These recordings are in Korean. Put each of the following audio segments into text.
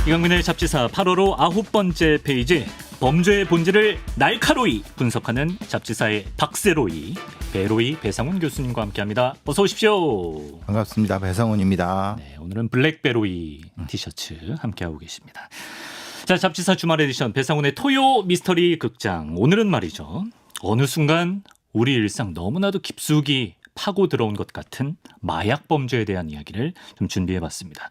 이강민의 잡지사 8월 호 9번째 페이지, 범죄의 본질을 날카로이 분석하는 잡지사의 박세로이, 배로이 배상훈 교수님과 함께합니다. 어서 오십시오. 반갑습니다. 배상훈입니다. 네, 오늘은 블랙배로이 티셔츠 함께하고 계십니다. 자, 잡지사 주말 에디션 배상훈의 토요 미스터리 극장. 오늘은 말이죠, 어느 순간 우리 일상 너무나도 깊숙이 파고 들어온 것 같은 마약 범죄에 대한 이야기를 좀 준비해봤습니다.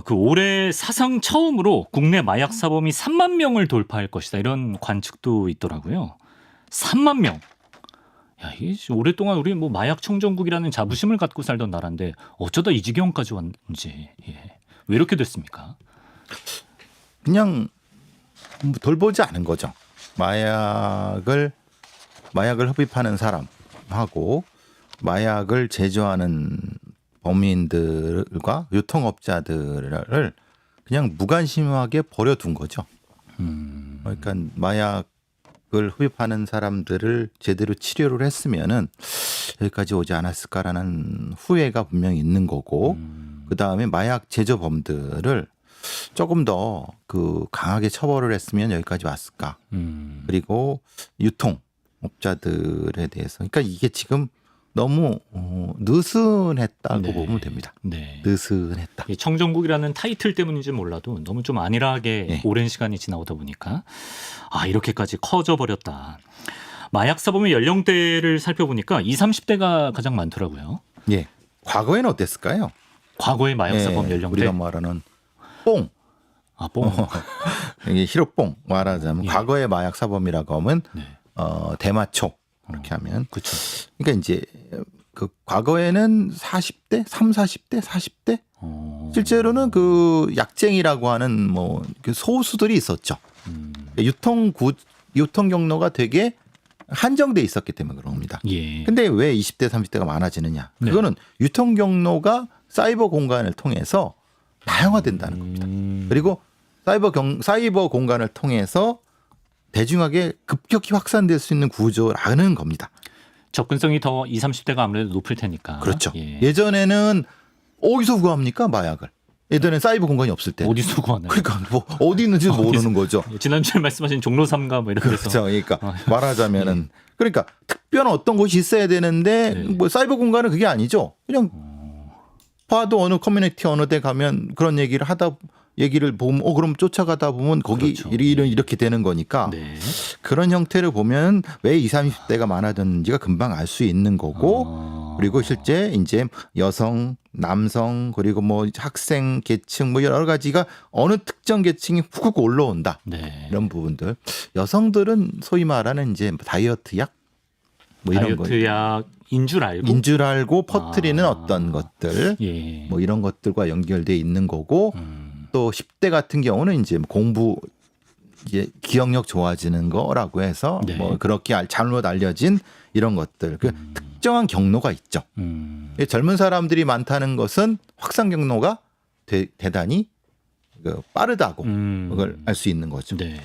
그 올해 사상 처음으로 국내 마약 사범이 3만 명을 돌파할 것이다, 이런 관측도 있더라고요. 3만 명. 야, 이게 오랫동안 우리 뭐 마약 청정국이라는 자부심을 갖고 살던 나라인데 어쩌다 이 지경까지 왔는지. 왜 이렇게 됐습니까? 그냥 돌보지 않은 거죠. 마약을 흡입하는 사람하고 마약을 제조하는 범인들과 유통업자들을 그냥 무관심하게 버려둔 거죠. 그러니까 마약을 흡입하는 사람들을 제대로 치료를 했으면은 여기까지 오지 않았을까라는 후회가 분명히 있는 거고, 그 다음에 마약 제조범들을 조금 더 강하게 처벌을 했으면 여기까지 왔을까. 그리고 유통업자들에 대해서, 그러니까 이게 지금 너무 느슨했다고 네. 보면 됩니다. 네. 느슨했다. 이 청정국이라는 타이틀 때문인지 몰라도 너무 좀 안일하게 네. 오랜 시간이 지나오다 보니까 이렇게까지 커져 버렸다. 마약 사범의 연령대를 살펴보니까 20, 30대가 가장 많더라고요. 예. 과거에는 어땠을까요? 과거의 마약 사범 예, 연령대. 우리가 말하는 뽕. 뽕. 이게 히로뽕 말하자면 예. 과거의 마약 사범이라고 하면 네. 대마초 이렇게 하면. 그렇죠. 그러니까 이제 과거에는 40대, 30, 40대, 40대 실제로는 약쟁이라고 하는 소수들이 있었죠. 유통 경로가 되게 한정돼 있었기 때문에 그런 겁니다. 예. 근데 왜 20대, 30대가 많아지느냐? 네. 그거는 유통 경로가 사이버 공간을 통해서 다양화된다는 겁니다. 그리고 사이버 공간을 통해서 대중에게 급격히 확산될 수 있는 구조라는 겁니다. 접근성이 더 20, 30대가 아무래도 높을 테니까. 그렇죠. 예. 예전에는 어디서 구합니까 마약을? 예전에는 사이버 공간이 없을 때. 어디서 구하나요? 그러니까 어디 있는지 모르는 거죠. 지난주에 말씀하신 종로 3가 뭐 이렇게 해서. 그렇죠. 그러니까 말하자면은 그러니까 특별한 어떤 곳이 있어야 되는데 네. 사이버 공간은 그게 아니죠. 그냥 봐도 어느 커뮤니티 어느 데 가면 그런 얘기를 보면 그럼 쫓아가다 보면 거기 그렇죠. 이렇게 되는 거니까 네. 그런 형태를 보면 왜 20, 30대가 많아졌는지가 금방 알 수 있는 거고, 그리고 실제 이제 여성, 남성, 그리고 학생 계층 여러 가지가 어느 특정 계층이 훅 올라온다. 네. 이런 부분들. 여성들은 소위 말하는 이제 다이어트 약 이런 거. 다이어트 약인 줄 알고. 인 줄 알고 퍼뜨리는 어떤 것들. 예. 이런 것들과 연결돼 있는 거고, 또 10대 같은 경우는 이제 공부, 이제 기억력 좋아지는 거라고 해서 네. 그렇게 잘못 알려진 이런 것들. 특정한 경로가 있죠. 젊은 사람들이 많다는 것은 확산 경로가 대단히 빠르다고 그걸 알 수 있는 거죠. 네.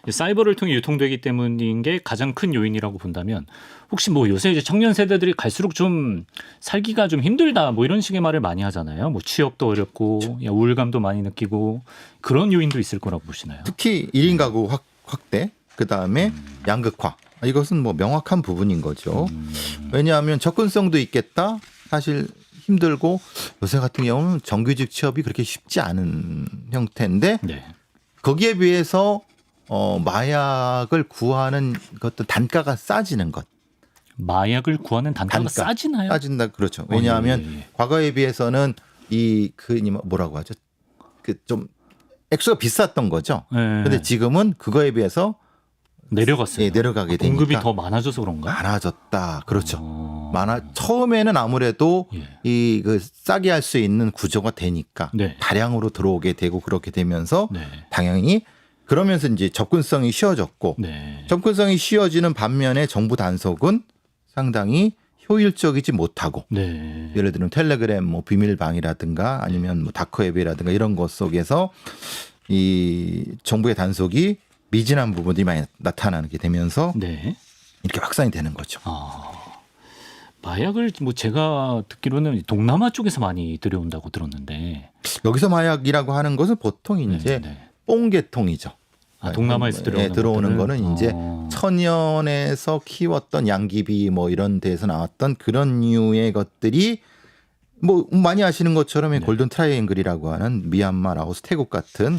사이버를 통해 유통되기 때문인 게 가장 큰 요인이라고 본다면, 혹시 요새 이제 청년 세대들이 갈수록 좀 살기가 좀 힘들다 이런 식의 말을 많이 하잖아요. 취업도 어렵고 우울감도 많이 느끼고, 그런 요인도 있을 거라고 보시나요? 특히 1인 가구 확대, 그 다음에 양극화. 이것은 명확한 부분인 거죠. 왜냐하면 접근성도 있겠다. 사실 힘들고 요새 같은 경우는 정규직 취업이 그렇게 쉽지 않은 형태인데, 네. 거기에 비해서 마약을 구하는 것도 단가가 싸지는 것. 마약을 구하는 단가가 싸지나요? 싸진다, 그렇죠. 왜냐하면 예. 과거에 비해서는 뭐라고 하죠? 좀 액수가 비쌌던 거죠. 그런데 네. 지금은 그거에 비해서 내려갔어요. 내려가게 되니까 공급이 더 많아져서 그런가? 많아졌다. 그렇죠. 처음에는 아무래도 예. 싸게 할 수 있는 구조가 되니까 네. 다량으로 들어오게 되고, 그렇게 되면서 네. 당연히 그러면서 이제 접근성이 쉬워졌고, 네. 접근성이 쉬워지는 반면에 정부 단속은 상당히 효율적이지 못하고, 네. 예를 들면 텔레그램 비밀방이라든가 아니면 다크웹이라든가 이런 것 속에서 이 정부의 단속이 미진한 부분들이 많이 나타나게 되면서 네. 이렇게 확산이 되는 거죠. 마약을 뭐 제가 듣기로는 동남아 쪽에서 많이 들여온다고 들었는데. 여기서 마약이라고 하는 것은 보통 이제 네. 뽕계통이죠. 동남아에서 들어오는, 들어오는 것들은? 거는 이제 천연에서 키웠던 양귀비 뭐 이런 데서 나왔던 그런 류의 것들이 뭐 많이 아시는 것처럼 골든 트라이앵글이라고 하는 미얀마, 라오스, 태국 같은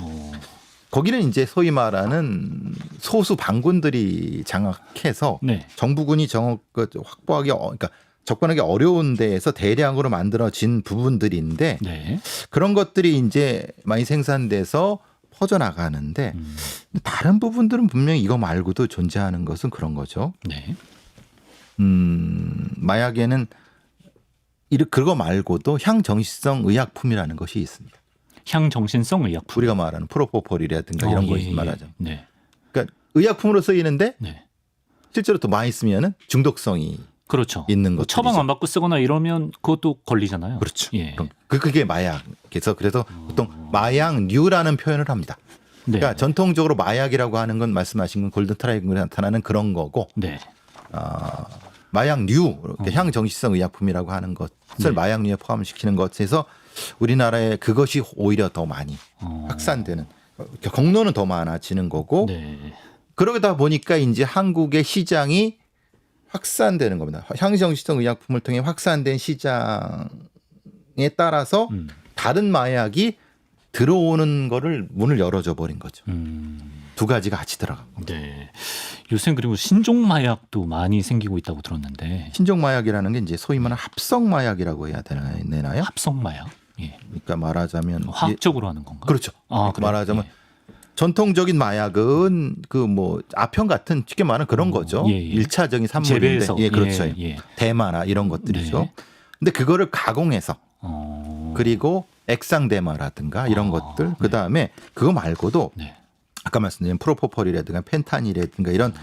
거기는 이제 소위 말하는 소수 반군들이 장악해서 네. 정부군이 확보하기 그러니까 접근하기 어려운 데에서 대량으로 만들어진 부분들인데 네. 그런 것들이 이제 많이 생산돼서 퍼져나가는데 다른 부분들은 분명히 이거 말고도 존재하는 것은 그런 거죠. 네. 마약에는 그거 말고도 향정신성 의약품이라는 것이 있습니다. 향정신성 의약품. 우리가 말하는 프로포폴이라든가 이런 거 말하죠. 네. 그러니까 의약품으로 쓰이는데 네. 실제로 또 많이 쓰면은 중독성이 그렇죠. 있는 것들이죠. 처방 안 받고 쓰거나 이러면 그것도 걸리잖아요. 그렇죠. 예. 그게 마약에서 그래서 보통 마약류라는 표현을 합니다. 네. 그러니까 전통적으로 마약이라고 하는 건 말씀하신 건 골든 트라이앵글에 나타나는 그런 거고 네. 마약류, 향정신성 의약품이라고 하는 것을 마약류에 포함시키는 것에서 우리나라에 그것이 오히려 더 많이 확산되는 공로는 더 많아지는 거고 네. 그러다 보니까 이제 한국의 시장이 확산되는 겁니다. 향정신성 의약품을 통해 확산된 시장에 따라서 다른 마약이 들어오는 거를 문을 열어줘 버린 거죠. 두 가지가 같이 들어간 겁니다. 네. 요새 그리고 신종 마약도 많이 생기고 있다고 들었는데. 신종 마약이라는 게 이제 소위 말하는 합성 마약이라고 해야 되나요? 합성 마약. 예. 그러니까 말하자면 화학적으로 하는 건가? 그렇죠. 그래요? 말하자면 예. 전통적인 마약은 그 뭐 아편 같은 쉽게 말하는 그런 거죠. 예, 예. 1차적인 산물인데 재배해서. 예, 그렇죠. 예, 예. 대마나 이런 것들이죠. 네. 근데 그거를 가공해서 그리고 액상대마라든가 이런 것들 그다음에 그거 말고도 네. 아까 말씀드린 프로포폴이라든가 펜타닐이라든가 이런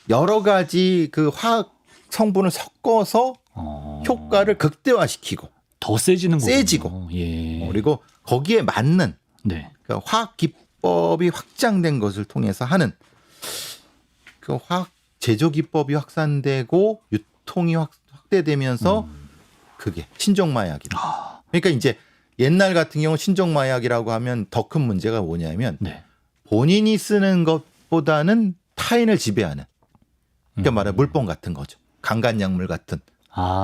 여러 가지 그 화학 성분을 섞어서 효과를 극대화시키고 더 세지는 거군요. 세지고. 예. 그리고 거기에 맞는 네. 그러니까 화학 기법이 확장된 것을 통해서 하는 그 화학 제조 기법이 확산되고 유통이 확대되면서 그게 신종 마약이다. 그러니까 이제 옛날 같은 경우 신종 마약이라고 하면 더 큰 문제가 뭐냐면 네. 본인이 쓰는 것보다는 타인을 지배하는 그러니까 말하면 물뽕 같은 거죠. 강간약물 같은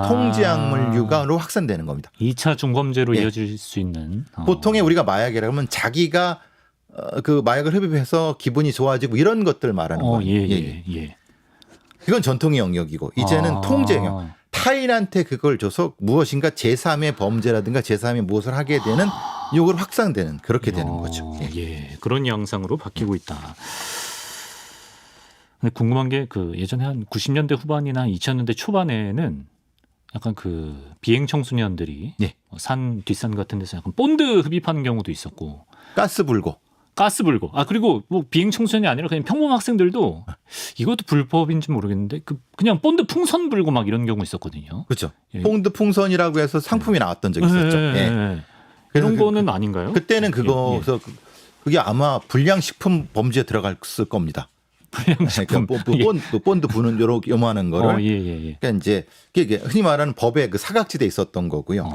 통제약물류가로 확산되는 겁니다. 2차 중범죄로 예. 이어질 수 있는. 보통의 우리가 마약이라고 하면 자기가 그 마약을 흡입해서 기분이 좋아지고 이런 것들 말하는 거예요. 예. 이건 전통의 영역이고 이제는 통제 영역. 타인한테 그걸 줘서 무엇인가 제3의 범죄라든가 제3의 무엇을 하게 되는 요걸 확산되는 그렇게 되는 거죠. 예. 그런 양상으로 바뀌고 있다. 근데 궁금한 게 그 예전에 한 90년대 후반이나 2000년대 초반에는 약간 그 비행 청소년들이 예. 산 뒷산 같은 데서 약간 본드 흡입하는 경우도 있었고 가스 불고 가스 불고 그리고 뭐 비행 청소년이 아니라 그냥 평범 학생들도 이것도 불법인지 모르겠는데 그냥 본드 풍선 불고 막 이런 경우 있었거든요. 그렇죠. 예. 본드 풍선이라고 해서 상품이 나왔던 적이 있었죠. 예. 그런 거는 아닌가요? 그때는 예. 그거서 그게 아마 불량식품 범죄에 들어갔을 겁니다. 불량식품. 그러니까 본드 부는 요만한 거를 예. 그러니까 이제 그게 흔히 말하는 법에 그 사각지대에 있었던 거고요.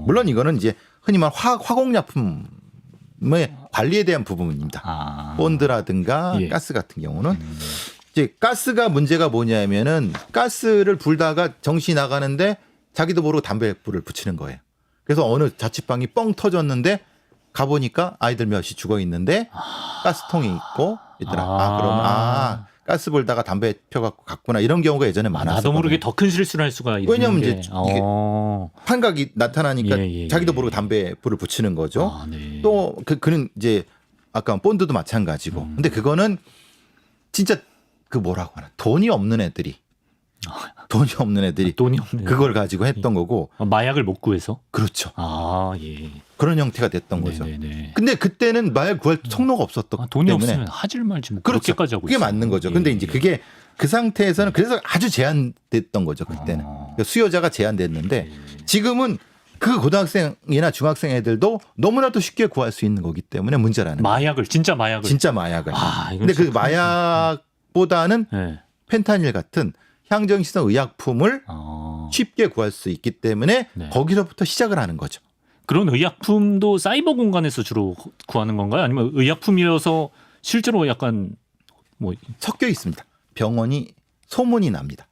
물론 이거는 이제 흔히 말하는 화공약품의 관리에 대한 부분입니다. 본드라든가 예. 가스 같은 경우는 이제 가스가 문제가 뭐냐면은 가스를 불다가 정신이 나가는데 자기도 모르고 담배불을 붙이는 거예요. 그래서 어느 자취방이 뻥 터졌는데 가보니까 아이들 몇이 죽어 있는데 가스통이 있고 있더라. 그러면 가스 불다가 담배 펴갖고 갔구나 이런 경우가 예전에 많았어요. 나도 모르게 더 큰 실수를 할 수가 있는 왜냐하면 게. 이제 이게 환각이 나타나니까 예. 자기도 모르고 담배 불을 붙이는 거죠. 네. 또 그는 이제 아까 본드도 마찬가지고. 근데 그거는 진짜 그 뭐라고 하나 돈이 없는 애들이 돈이 없는 그걸 가지고 했던 거고. 마약을 못 구해서? 그렇죠. 예. 그런 형태가 됐던 거죠. 네네. 근데 그때는 마약 구할 통로가 없었던 돈이 때문에 없으면 하질 말지 뭐 그렇죠. 그렇게까지 하고 그게 있어요. 맞는 거죠. 근데 이제 그게 그 상태에서는 그래서 아주 제한됐던 거죠. 그때는 수요자가 제한됐는데 지금은 그 고등학생이나 중학생 애들도 너무나도 쉽게 구할 수 있는 거기 때문에 문제라는 거예요. 마약을 진짜 마약을. 근데 그 마약보다는 네. 펜타닐 같은 향정신성 의약품을 쉽게 구할 수 있기 때문에 네. 거기서부터 시작을 하는 거죠. 그런 의약품도 사이버 공간에서 주로 구하는 건가요? 아니면 의약품이어서 실제로 약간 뭐 섞여 있습니다. 병원이 소문이 납니다.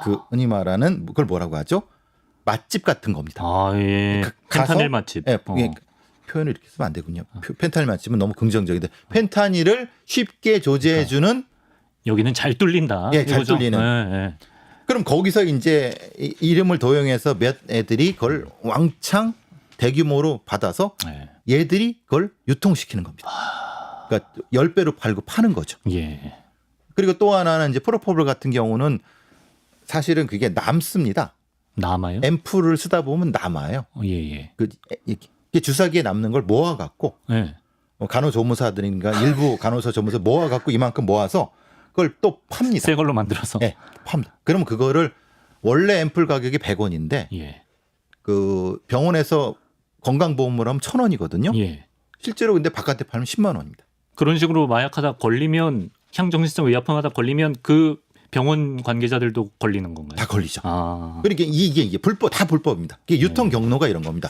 그 흔히 말하는 그걸 뭐라고 하죠? 맛집 같은 겁니다. 예. 가서- 펜타닐 맛집. 예, 이게 표현을 이렇게 쓰면 안 되군요. 펜타닐 맛집은 너무 긍정적인데 펜타닐을 쉽게 조제해주는 여기는 잘 뚫린다. 예, 잘 이거죠? 뚫리는. 예. 그럼 거기서 이제 이름을 도용해서 몇 애들이 그걸 왕창 대규모로 받아서 예. 얘들이 그걸 유통시키는 겁니다. 그러니까 10배로 팔고 파는 거죠. 예. 그리고 또 하나는 이제 프로포폴 같은 경우는 사실은 그게 남습니다. 남아요? 앰플을 쓰다 보면 남아요. 예. 이게 주사기에 남는 걸 모아갖고 예. 간호조무사들인가 일부 간호사 조무사 모아갖고 이만큼 모아서 그걸 또 팝니다. 새 걸로 만들어서. 네, 팝니다. 그럼 그거를 원래 앰플 가격이 100원인데 예. 그 병원에서 건강보험으로 하면 1,000원이거든요. 예. 실제로 근데 바깥에 팔면 10만 원입니다. 그런 식으로 마약하다 걸리면 향정신성 의약품하다 걸리면 그 병원 관계자들도 걸리는 건가요? 다 걸리죠. 아. 그러니까 이게 불법 다 불법입니다. 이게 유통 경로가 이런 겁니다.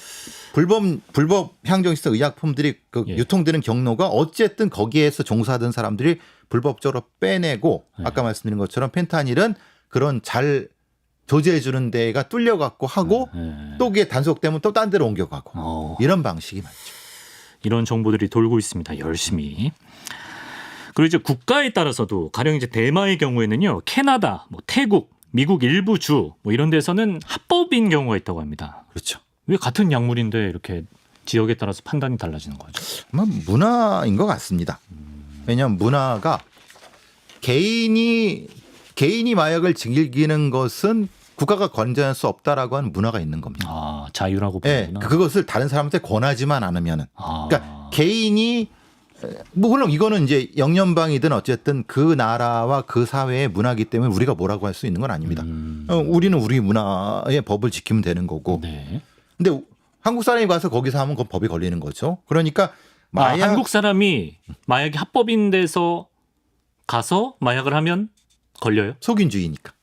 불법 향정신성 의약품들이 그 예. 유통되는 경로가 어쨌든 거기에서 종사하던 사람들이 불법적으로 빼내고 아까 말씀드린 것처럼 펜타닐은 그런 잘 조제해 주는 데가 뚫려 갖고 하고 예. 또 그게 단속되면 또 딴 데로 옮겨가고 이런 방식이 많죠. 이런 정보들이 돌고 있습니다. 열심히. 그리고 이제 국가에 따라서도 가령 이제 대마의 경우에는요, 캐나다, 뭐 태국, 미국 일부 주 뭐 이런 데서는 합법인 경우가 있다고 합니다. 그렇죠. 왜 같은 약물인데 이렇게 지역에 따라서 판단이 달라지는 거죠? 아마 문화인 것 같습니다. 왜냐하면 문화가 개인이 마약을 즐기는 것은 국가가 권장할 수 없다라고 하는 문화가 있는 겁니다. 아, 자유라고 네, 보는구나. 그것을 다른 사람한테 권하지만 않으면은. 아. 그러니까 개인이 뭐 물론 이거는 이제 영연방이든 어쨌든 그 나라와 그 사회의 문화이기 때문에 우리가 뭐라고 할 수 있는 건 아닙니다. 우리는 우리 문화의 법을 지키면 되는 거고. 네. 근데 한국 사람이 가서 거기서 하면 그 법이 걸리는 거죠. 그러니까 마약 한국 사람이 마약이 합법인 데서 가서 마약을 하면 걸려요? 속인주의니까.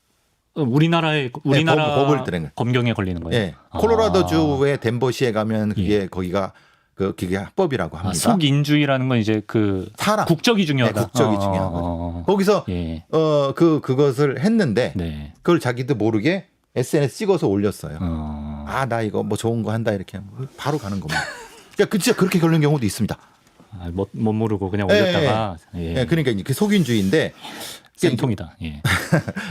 우리나라 법을 들은 거예요. 검경에 걸리는 거예요? 예. 콜로라도주의 덴버시에 가면 그게 거기가 그게 합법이라고 합니다. 속인주의라는 건 이제 그 사람 국적이 중요하다. 네, 국적이 중요한 거죠. 거기서 예. 그것을 했는데 네. 그걸 자기도 모르게 SNS 찍어서 올렸어요. 어. 아, 나 이거 뭐 좋은 거 한다 이렇게 하면 바로 가는 겁니다. 그러니까 진짜 그렇게 걸린 경우도 있습니다. 못 모르고 그냥 올렸다가 예, 그러니까 이제 그 속인주의인데 생통이다. 예.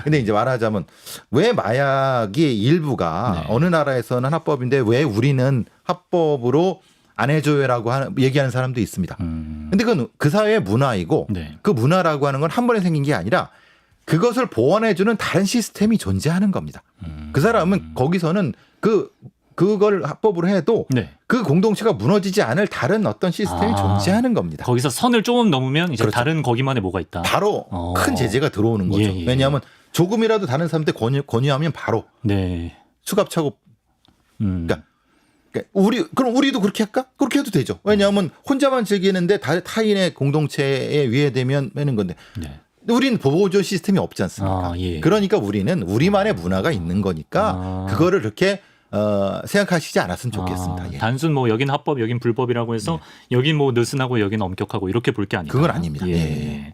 근데 이제 말하자면 왜 마약이 일부가 네. 어느 나라에서는 합법인데 왜 우리는 합법으로 안 해줘요라고 얘기하는 사람도 있습니다. 근데 그건 그 사회의 문화이고 네. 그 문화라고 하는 건 한 번에 생긴 게 아니라 그것을 보완해주는 다른 시스템이 존재하는 겁니다. 그 사람은 거기서는 그걸 합법으로 해도 네. 그 공동체가 무너지지 않을 다른 어떤 시스템이 존재하는 겁니다. 거기서 선을 조금 넘으면 이제 그렇죠. 다른 거기만의 뭐가 있다. 바로 큰 제재가 들어오는 거죠. 예, 예. 왜냐하면 조금이라도 다른 사람한테 권유하면 바로 네. 수갑차고 그러니까 그럼 우리도 그렇게 할까? 그렇게 해도 되죠. 왜냐하면 혼자만 즐기는데 타인의 공동체에 위해되면 하는 건데 네. 우리는 보호조 시스템이 없지 않습니까? 예. 그러니까 우리는 우리만의 문화가 있는 거니까 그거를 그렇게 생각하시지 않았으면 좋겠습니다. 예. 단순 뭐 여긴 합법, 여긴 불법이라고 해서 여긴 뭐 느슨하고 여긴 엄격하고 이렇게 볼 게 아니다. 그건 아닙니다. 예. 예.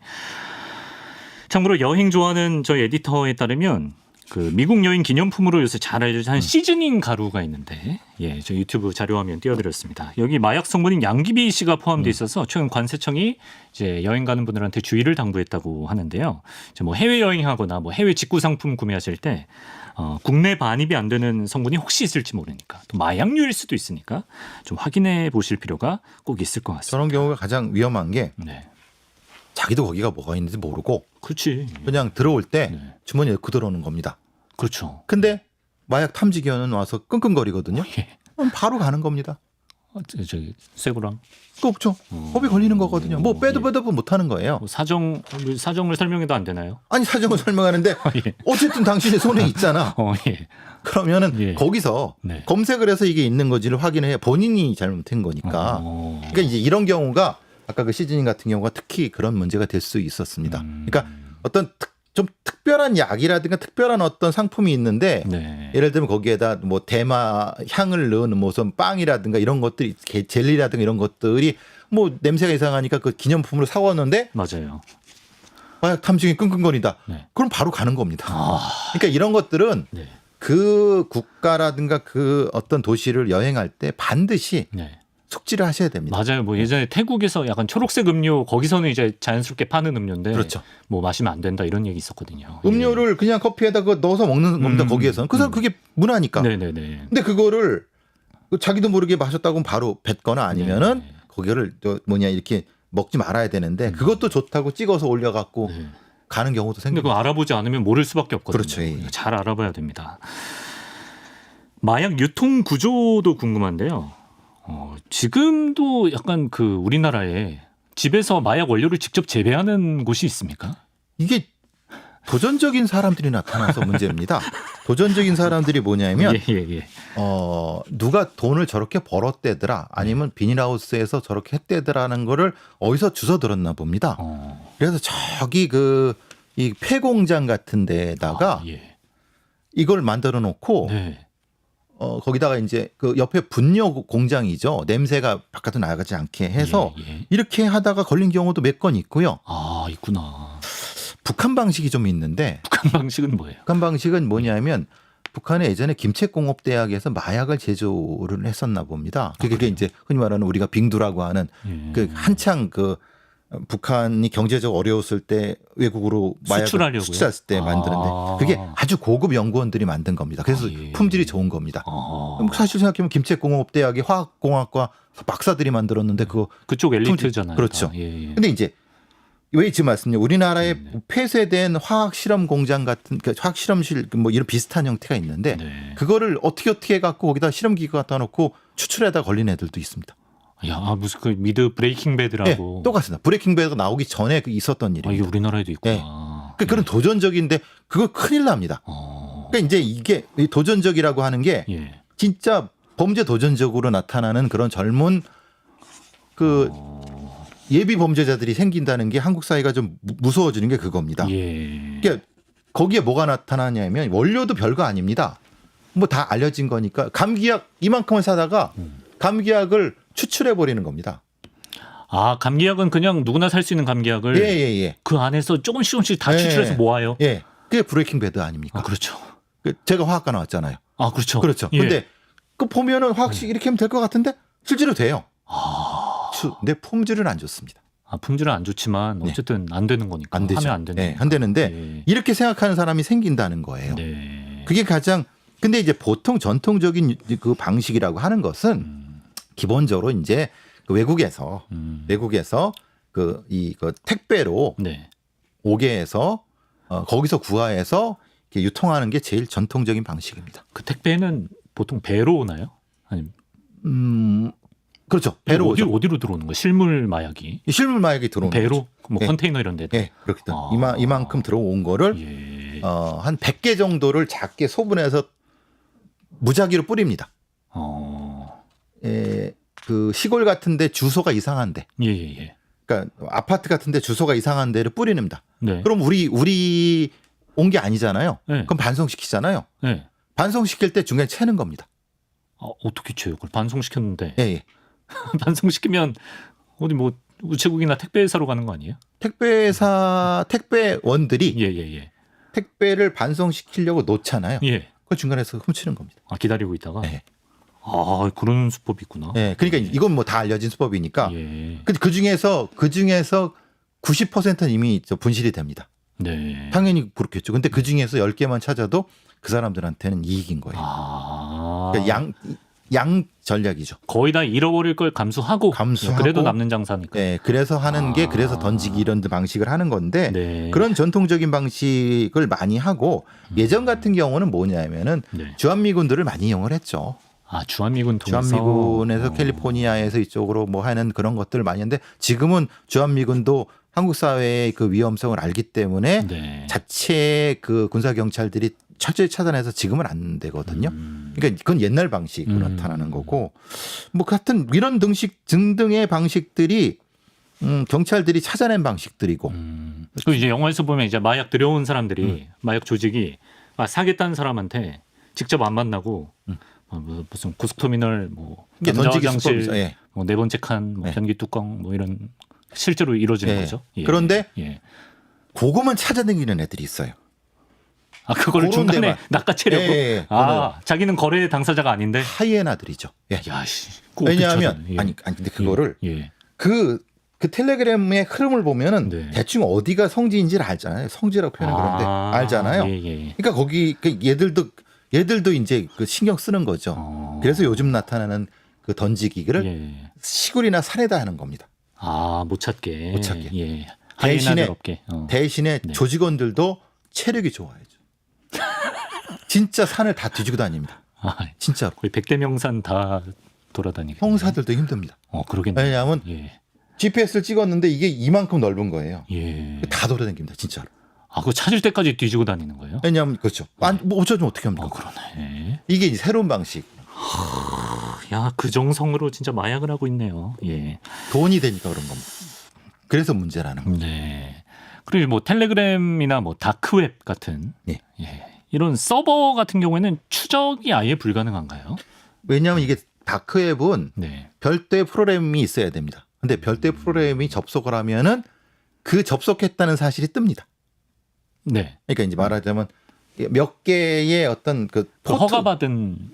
참고로 여행 좋아하는 저희 에디터에 따르면 그 미국 여행 기념품으로 요새 잘 알려진 시즈닝 가루가 있는데, 예, 저 유튜브 자료화면 띄워드렸습니다. 여기 마약 성분인 양귀비 씨가 포함되어 있어서 최근 관세청이 이제 여행 가는 분들한테 주의를 당부했다고 하는데요. 이제 뭐 해외 여행하거나 뭐 해외 직구 상품 구매하실 때 국내 반입이 안 되는 성분이 혹시 있을지 모르니까 또 마약류일 수도 있으니까 좀 확인해 보실 필요가 꼭 있을 것 같습니다. 저런 경우가 가장 위험한 게 네, 자기도 거기가 뭐가 있는지 모르고 그렇지. 그냥 들어올 때 네. 주머니에 넣고 들어오는 겁니다. 그렇죠. 근데 마약 탐지견은 와서 끙끙거리거든요. 예. 그럼 바로 가는 겁니다. 저기 쇠고랑 그렇죠. 법이 걸리는 거거든요. 뭐 빼도 못 하는 거예요. 뭐 사정을 설명해도 안 되나요? 아니 사정을 설명하는데 예. 어쨌든 당신의 손에 있잖아. 예. 그러면은 예. 거기서 네. 검색을 해서 이게 있는 건지를 확인해야 본인이 잘못한 거니까. 그러니까 이제 이런 경우가 아까 그 시즈닝 같은 경우가 특히 그런 문제가 될 수 있었습니다. 그러니까 어떤 좀 특별한 약이라든가 특별한 어떤 상품이 있는데 네. 예를 들면 거기에다 뭐 대마 향을 넣은 무슨 빵이라든가 이런 것들이 젤리라든가 이런 것들이 뭐 냄새가 이상하니까 그 기념품으로 사왔는데 맞아요. 마약 탐지기 끙끙거린다. 네. 그럼 바로 가는 겁니다. 아, 그러니까 이런 것들은 네. 그 국가라든가 그 어떤 도시를 여행할 때 반드시 네. 숙지를 하셔야 됩니다. 맞아요. 뭐 예전에 태국에서 약간 초록색 음료 거기서는 이제 자연스럽게 파는 음료인데 그렇죠. 뭐 마시면 안 된다 이런 얘기 있었거든요. 음료를 그냥 커피에다 그거 넣어서 먹는 겁니다. 거기에서는. 그래서 그게 문화니까. 네네네. 근데 그거를 자기도 모르게 마셨다고 하면 바로 뱉거나 아니면은 네. 거기를 또 뭐냐 이렇게 먹지 말아야 되는데 그것도 좋다고 찍어서 올려갖고 네. 가는 경우도 근데 생깁니다. 그거 알아보지 않으면 모를 수밖에 없거든요. 그렇죠. 예. 잘 알아봐야 됩니다. 마약 유통 구조도 궁금한데요. 지금도 약간 그 우리나라에 집에서 마약 원료를 직접 재배하는 곳이 있습니까? 이게 도전적인 사람들이 나타나서 문제입니다. 도전적인 사람들이 뭐냐면 예. 누가 돈을 저렇게 벌었대더라 아니면 비닐하우스에서 저렇게 했대더라는 거를 어디서 주워 들었나 봅니다. 그래서 저기 이 폐공장 같은 데다가 예. 이걸 만들어 놓고 네. 거기다가 이제 그 옆에 분뇨 공장이죠. 냄새가 바깥으로 나가지 않게 해서 예. 이렇게 하다가 걸린 경우도 몇 건 있고요. 아, 있구나. 북한 방식이 좀 있는데 북한 방식은 뭐예요? 북한 방식은 뭐냐면 북한에 예전에 김책공업대학에서 마약을 제조를 했었나 봅니다. 그게 이제 흔히 말하는 우리가 빙두라고 하는 예. 그 한창 그 북한이 경제적으로 어려웠을 때 외국으로 마약을 수출하려고요? 수출했을 때 만드는데 아. 그게 아주 고급 연구원들이 만든 겁니다. 그래서 예. 품질이 좋은 겁니다. 아. 사실 생각해보면 김책공업대학이 화학공학과 박사들이 만들었는데 그거 그쪽 엘리트잖아요. 그렇죠. 다. 예. 근데 이제 왜 지금 말씀드린 우리나라에 폐쇄된 화학 실험 공장 같은 그러니까 화학 실험실 뭐 이런 비슷한 형태가 있는데 네. 그거를 어떻게 해갖고 거기다 실험기구 갖다 놓고 추출해다 걸린 애들도 있습니다. 야, 무슨 그 미드 브레이킹 네, 배드라고. 똑같습니다. 브레이킹 배드가 나오기 전에 있었던 이게 일입니다. 우리나라에도 있구나. 네. 그런 도전적인데 그거 큰일 납니다. 그러니까 이제 이게 이 도전적이라고 하는 게 예. 진짜 범죄 도전적으로 나타나는 그런 젊은 그 예비 범죄자들이 생긴다는 게 한국 사회가 좀 무서워지는 게 그겁니다. 예. 그러니까 거기에 뭐가 나타나냐면 원료도 별거 아닙니다. 뭐 다 알려진 거니까 감기약 이만큼을 사다가 감기약을 추출해 버리는 겁니다. 아, 감기약은 그냥 누구나 살 수 있는 감기약을 예. 그 안에서 조금씩 다 추출해서 모아요. 예. 그게 브레이킹 배드 아닙니까? 아, 그렇죠. 제가 화학과 나왔잖아요. 아, 그렇죠. 그렇죠. 예. 근데 그 보면은 화학식 이렇게 하면 될 것 같은데 실제로 돼요. 근데 품질은 안 좋습니다. 아, 품질은 안 좋지만 어쨌든 안 되는 거니까. 안 되죠. 하면 안 되는. 네, 안 되는데 예. 이렇게 생각하는 사람이 생긴다는 거예요. 네. 그게 가장 근데 이제 보통 전통적인 그 방식이라고 하는 것은 기본적으로 이제 그 외국에서 그 택배로 네. 오게 해서 거기서 구하해서 이렇게 유통하는 게 제일 전통적인 방식입니다. 그 택배는 보통 배로 오나요? 아니면 그렇죠. 배로 오죠. 어디로 들어오는 거예요? 실물 마약이 실물 마약이 들어오는 배로 거죠. 뭐 예. 컨테이너 이런 데. 네, 그렇게 아. 이만큼 들어온 거를 예. 한 100개 정도를 작게 소분해서 무작위로 뿌립니다. 그 시골 같은데 주소가 이상한데, 예. 그러니까 아파트 같은데 주소가 이상한 데를 뿌리는다. 네. 그럼 우리 온 게 아니잖아요. 네. 그럼 반송시키잖아요. 네. 반송시킬 때 중간에 채는 겁니다. 어떻게 쳐요? 그걸 반송시켰는데 예. 반송시키면 어디 뭐 우체국이나 택배 회사로 가는 거 아니에요? 택배원들이 예. 택배를 반송시키려고 놓잖아요. 예. 그 중간에서 훔치는 겁니다. 아, 기다리고 있다가. 네. 아, 그런 수법이 있구나. 예. 그러니까 이건 뭐 다 알려진 수법이니까. 예. 근데 그 중에서 90%는 이미 분실이 됩니다. 네. 당연히 그렇겠죠. 근데 그 중에서 10개만 찾아도 그 사람들한테는 이익인 거예요. 아. 그러니까 양 전략이죠. 거의 다 잃어버릴 걸 감수하고 그래도 남는 장사니까. 네, 그래서 하는 게 그래서 던지기 이런 방식을 하는 건데 네. 그런 전통적인 방식을 많이 하고 예전 같은 경우는 뭐냐면은 네. 주한미군들을 많이 이용을 했죠. 아, 주한미군 통해서. 주한미군에서 캘리포니아에서 이쪽으로 뭐 하는 그런 것들 많이 했는데 지금은 주한미군도 한국 사회의 그 위험성을 알기 때문에 네. 자체 그 군사 경찰들이 철저히 차단해서 지금은 안 되거든요. 그러니까 그건 옛날 방식으로 나타나는 거고 뭐 같은 이런 등등의 방식들이 경찰들이 찾아낸 방식들이고 그 이제 영화에서 보면 이제 마약 들여온 사람들이 마약 조직이 사겠다는 사람한테 직접 안 만나고 뭐 무슨 고속터미널 뭐 이게 남자 던지기 화장실 수법이죠. 예. 뭐 네 번째 칸, 뭐 예. 변기 뚜껑 뭐 이런 실제로 이루어지는 예. 거죠. 예. 그런데 예. 그거만 찾아다니는 애들이 있어요. 그거를 그런 중간에 데만. 낚아채려고. 예, 예, 예. 자기는 거래 당사자가 아닌데. 하이에나들이죠. 예. 야씨. 그거 왜냐하면 어떻게 찾아내? 아니 근데 그거를 예. 그 텔레그램의 흐름을 보면은 네. 대충 어디가 성지인지를 알잖아요. 성지라고 표현은 그런데 알잖아요. 예, 예. 그러니까 거기 얘들도 이제 그 신경 쓰는 거죠. 그래서 요즘 나타나는 그 던지기를 예. 시골이나 산에다 하는 겁니다. 못 찾게. 못 찾게. 예. 대신에 하이에나들 없게. 대신에 네. 조직원들도 체력이 좋아야죠. 진짜 산을 다 뒤지고 다닙니다. 진짜로. 거의 백대명산 다 돌아다니고. 형사들도 힘듭니다. 그러겠네요. 왜냐하면 예. GPS를 찍었는데 이게 이만큼 넓은 거예요. 예. 다 돌아다닙니다. 진짜로. 그거 찾을 때까지 뒤지고 다니는 거예요? 왜냐하면 그렇죠. 뭐 어쩌면 어떻게 합니까? 그러네. 이게 이제 새로운 방식. 야, 그 정성으로 진짜 마약을 하고 있네요. 예. 돈이 되니까 그런 겁니다. 그래서 문제라는 거죠. 네. 그리고 뭐 텔레그램이나 뭐 다크웹 같은 예. 이런 서버 같은 경우에는 추적이 아예 불가능한가요? 왜냐하면 이게 다크웹은 네. 별도의 프로그램이 있어야 됩니다. 근데 별도의 프로그램이 접속을 하면은 그 접속했다는 사실이 뜹니다. 네. 그러니까 이제 말하자면 몇 개의 어떤 그 허가받은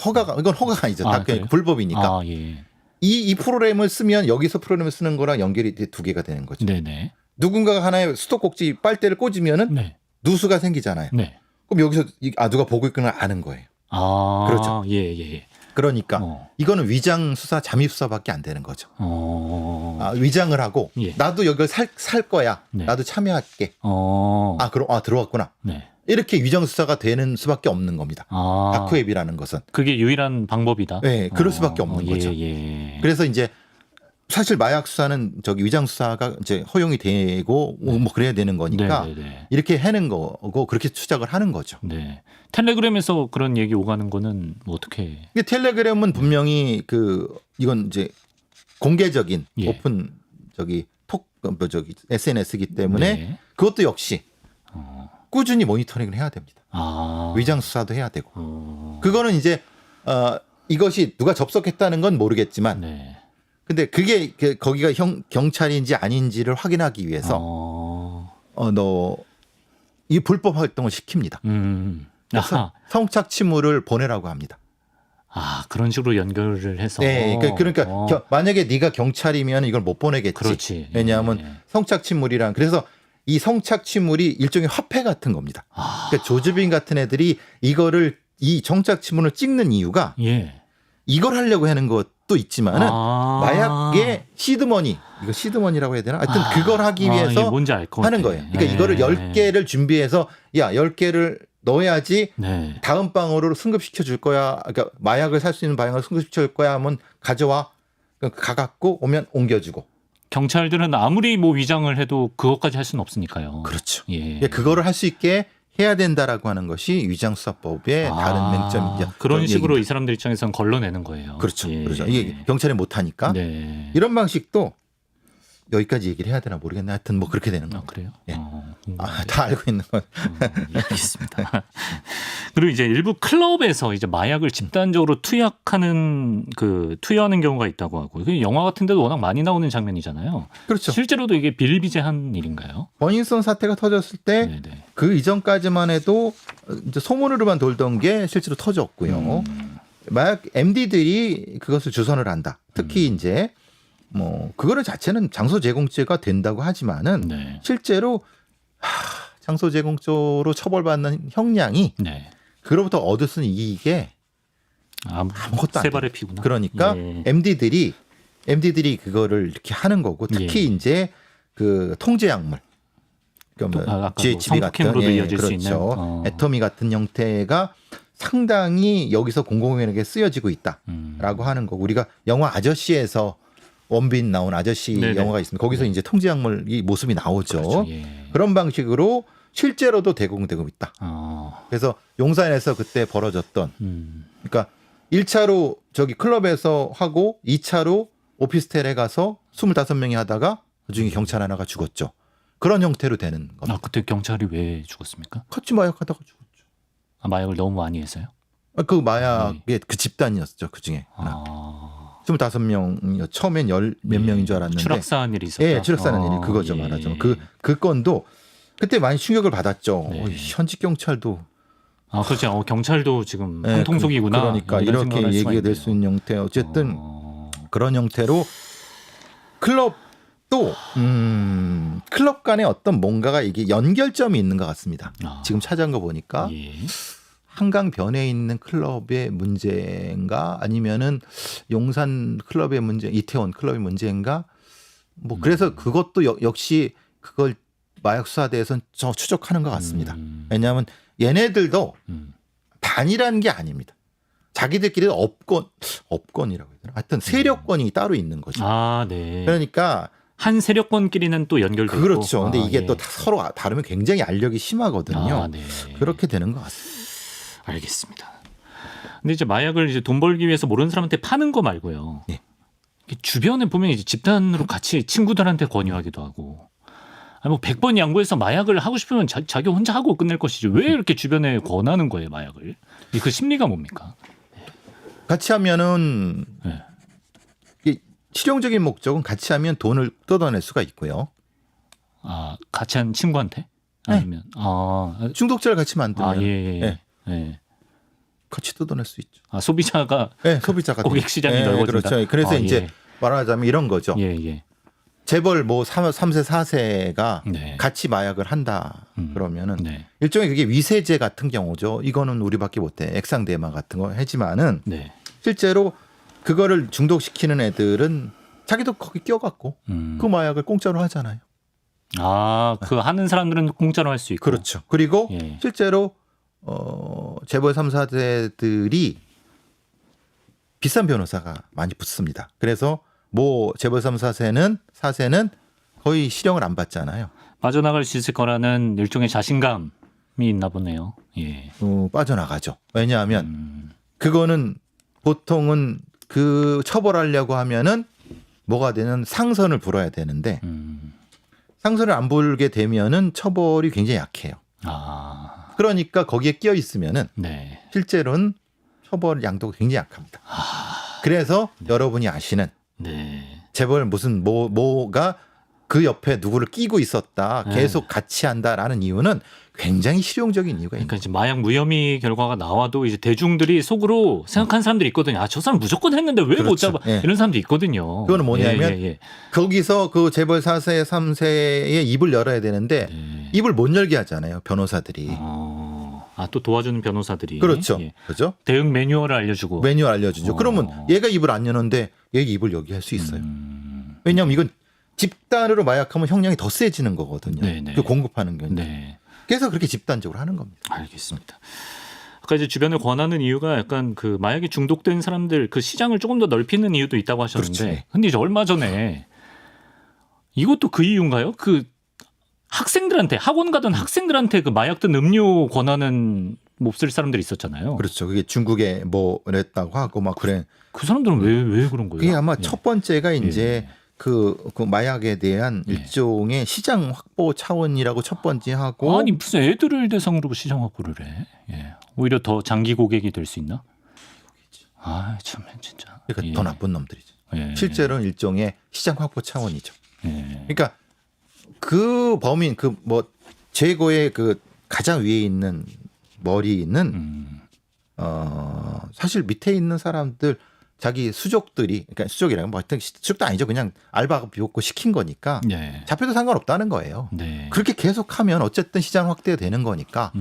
허가가 이건 허가가 아니죠. 다크웹 그래요? 불법이니까. 예. 이 프로그램을 쓰면 여기서 프로그램을 쓰는 거랑 연결이 두 개가 되는 거죠. 네네. 누군가가 하나의 수도꼭지 빨대를 꽂으면은 네. 누수가 생기잖아요. 네. 그럼 여기서 누가 보고 있구나 아는 거예요. 그렇죠. 예. 그러니까 이거는 위장 수사, 잠입 수사밖에 안 되는 거죠. 위장을 하고 예. 나도 여기를 살 거야. 네. 나도 참여할게. 그럼 들어왔구나. 네. 이렇게 위장 수사가 되는 수밖에 없는 겁니다. 다크웹이라는 것은. 그게 유일한 방법이다. 네, 그럴 수밖에 없는 거죠. 예. 그래서 이제 사실 마약 수사는 위장 수사가 이제 허용이 되고 뭐 그래야 되는 거니까 네네네. 이렇게 해는 거고 그렇게 추적을 하는 거죠. 네. 텔레그램에서 그런 얘기 오가는 거는 뭐 어떻게? 이게 텔레그램은 분명히 이건 이제 공개적인 예. 오픈 SNS이기 때문에 네. 그것도 역시 꾸준히 모니터링을 해야 됩니다. 위장 수사도 해야 되고. 그거는 이제 이것이 누가 접속했다는 건 모르겠지만 네. 근데 그게 거기가 경찰인지 아닌지를 확인하기 위해서 이 불법 활동을 시킵니다. 그래서 성착취물을 보내라고 합니다. 그런 식으로 연결을 해서. 네, 그러니까 만약에 네가 경찰이면 이걸 못 보내겠지. 그렇지. 왜냐하면 성착취물이란 그래서 이 성착취물이 일종의 화폐 같은 겁니다. 그러니까 조주빈 같은 애들이 이 성착취물을 찍는 이유가 이걸 하려고 하는 것도 있지만은 마약의 시드머니, 이거 시드머니라고 해야 되나? 하여튼 그걸 하기 위해서 뭔지 알 것 하는 같아. 거예요. 그러니까 이거를 10개를 준비해서 10개를 넣어야지 다음 방으로 승급시켜 줄 거야. 그러니까 마약을 살 수 있는 방향을 승급시켜 줄 거야 하면 가져와. 가갖고 오면 옮겨주고. 경찰들은 아무리 뭐 위장을 해도 그것까지 할 수는 없으니까요. 그렇죠. 예. 그거를 할 수 있게 해야 된다라고 하는 것이 위장수사법의 다른 맹점이죠. 그런 식으로 이 사람들 입장에서는 걸러내는 거예요. 그렇죠. 그렇죠. 이게 경찰이 못하니까 이런 방식도 여기까지 얘기를 해야 되나 모르겠네. 하여튼 뭐 그렇게 되는 거예요. 그래요? 예. 다 알고 있는 건. 알겠습니다. 그리고 이제 일부 클럽에서 이제 마약을 집단적으로 투여하는 경우가 있다고 하고, 영화 같은 데도 워낙 많이 나오는 장면이잖아요. 그렇죠. 실제로도 이게 비일비재한 일인가요? 버닝썬 사태가 터졌을 때 그 이전까지만 해도 이제 소문으로만 돌던 게 실제로 터졌고요. 마약 MD들이 그것을 주선을 한다. 특히 이제 뭐 그거는 자체는 장소 제공죄가 된다고 하지만은 실제로 장소 제공죄로 처벌받는 형량이 그로부터 얻을 수 있는 이익에 아무것도 안 세 발의 피구나. 그러니까 MD들이 그거를 이렇게 하는 거고 특히 이제 그 통제약물 그러니까 GHB 같은 이어질 수 그렇죠. 있는 애터미 같은 형태가 상당히 여기서 공공연하게 쓰여지고 있다라고 하는 거고 우리가 영화 아저씨에서 원빈 나온 아저씨 영화가 있습니다. 거기서 이제 통제약물 이 모습이 나오죠. 그렇죠. 그런 방식으로 실제로도 대공되고 있다. 그래서 용산에서 그때 벌어졌던 그러니까 1차로 클럽에서 하고 2차로 오피스텔에 가서 25명이 하다가 그중에 경찰 하나가 죽었죠. 그런 형태로 되는 겁니다. 아, 그때 경찰이 왜 죽었습니까? 같이 마약하다가 죽었죠. 아, 마약을 너무 많이 해서요? 그 마약의 그 집단이었죠. 그중에 하나. 아, 25명 처음엔 열 몇 명인 줄 알았는데 추락사한 일이 있었다. 예, 추락사는 일이 그거죠. 예. 말하자면 그 건도 그때 많이 충격을 받았죠. 네. 현직 경찰도 아, 그렇죠. 경찰도 지금 예, 한통속이구나. 그러니까 이런 이렇게 생각을 할 수가 얘기가 될 있네요. 수 있는 형태. 어쨌든 어, 그런 형태로 클럽도 클럽 간에 어떤 뭔가가 이게 연결점이 있는 것 같습니다. 아. 지금 찾아온 거 보니까 예. 한강 변에 있는 클럽의 문제인가 아니면은 용산 클럽의 문제, 이태원 클럽의 문제인가 뭐 그래서 그것도 역시 그걸 마약 수사대에서는 저 추적하는 것 같습니다. 왜냐하면 얘네들도 단일한 게 아닙니다. 자기들끼리 업권이라고 해야 되나? 하여튼 세력권이 따로 있는 거죠. 아, 네. 그러니까 한 세력권끼리는 또 연결돼 있고. 그렇죠. 근데 아, 이게 예. 또 서로 다르면 굉장히 알력이 심하거든요. 아, 네. 그렇게 되는 것 같습니다. 알겠습니다. 근데 이제 마약을 이제 돈 벌기 위해서 모르는 사람한테 파는 거 말고요. 예. 이게 주변에 보면 이제 집단으로 같이 친구들한테 권유하기도 하고. 아니 뭐 100번 양보해서 마약을 하고 싶으면 자기 혼자 하고 끝낼 것이지. 왜 이렇게 주변에 권하는 거예요, 마약을? 그 심리가 뭡니까? 같이 하면은 네. 이게 실용적인 목적은 같이 하면 돈을 뜯어낼 수가 있고요. 아, 같이 한 친구한테? 네. 아니면 중독자를 같이 만들면 예, 예. 예, 예. 같이 뜯어낼 수 있죠. 아, 소비자가 네, 소비자가 고객 시장이 넓어진다. 그렇죠. 그래서 아, 이제 말하자면 이런 거죠. 예, 예. 재벌 뭐 3세 4세가 네. 같이 마약을 한다 그러면은 네. 일종의 그게 위세제 같은 경우죠. 이거는 우리밖에 못해. 액상대마 같은 거 하지만은 네. 실제로 그거를 중독시키는 애들은 자기도 거기 껴갖고 그 마약을 공짜로 하잖아요. 아, 그 하는 사람들은 공짜로 할 수 있고. 그렇죠. 그리고 예. 실제로 재벌 3, 4세들이 비싼 변호사가 많이 붙습니다. 그래서 뭐 재벌 3, 4세는 거의 실형을 안 받잖아요. 빠져나갈 수 있을 거라는 일종의 자신감이 있나 보네요. 예. 빠져나가죠. 왜냐하면 그거는 보통은 그 처벌하려고 하면은 뭐가 되는 상선을 불어야 되는데 상선을 안 불게 되면은 처벌이 굉장히 약해요. 아, 그러니까 거기에 끼어 있으면은 네. 실제로는 처벌 양도가 굉장히 약합니다. 그래서 여러분이 아시는 네. 재벌 무슨 뭐가 그 옆에 누구를 끼고 있었다, 네. 계속 같이 한다라는 이유는 굉장히 실용적인 이유가 있는 그러니까 이제 마약 무혐의 결과가 나와도 이제 대중들이 속으로 생각하는 사람들이 있거든요. 아, 저 사람 무조건 했는데 왜 못 그렇죠. 잡아? 예. 이런 사람도 있거든요. 그거는 뭐냐면 예, 예, 예. 거기서 그 재벌 4세, 3세의 입을 열어야 되는데 네. 입을 못 열게 하잖아요. 변호사들이. 아, 또 도와주는 변호사들이. 그렇죠. 예. 그죠? 대응 매뉴얼을 알려주고. 매뉴얼 알려주죠. 그러면 얘가 입을 안 여는데 얘가 입을 여기 할 수 있어요. 왜냐하면 이건 집단으로 마약하면 형량이 더 세지는 거거든요. 네네. 그 공급하는 게. 네. 그래서 그렇게 집단적으로 하는 겁니다. 알겠습니다. 아까 이제 주변을 권하는 이유가 약간 그 마약에 중독된 사람들 그 시장을 조금 더 넓히는 이유도 있다고 하셨는데, 그렇지. 근데 이제 얼마 전에 이것도 그 이유인가요? 그 학생들한테 학원 가던 학생들한테 그 마약 든 음료 권하는 몹쓸 사람들이 있었잖아요. 그렇죠. 그게 중국에 뭐 그랬다고 하고 막 그래. 그 사람들은 왜 그런 거예요? 그게 아마 예. 첫 번째가 이제 그 마약에 대한 예. 일종의 시장 확보 차원이라고 첫 번째 하고. 아니 무슨 애들을 대상으로 시장 확보를 해? 예. 오히려 더 장기 고객이 될 수 있나? 아, 참 진짜. 그러니까 예. 더 나쁜 놈들이죠. 예. 실제로는 일종의 시장 확보 차원이죠. 예. 그러니까 그 범인 그 뭐 최고의 그 가장 위에 있는 머리는 사실 밑에 있는 사람들 자기 수족들이 그러니까 수족이라면 뭐 하여튼 수족도 아니죠. 그냥 알바가 비웠고 시킨 거니까 예. 잡혀도 상관없다는 거예요. 네. 그렇게 계속하면 어쨌든 시장 확대가 되는 거니까.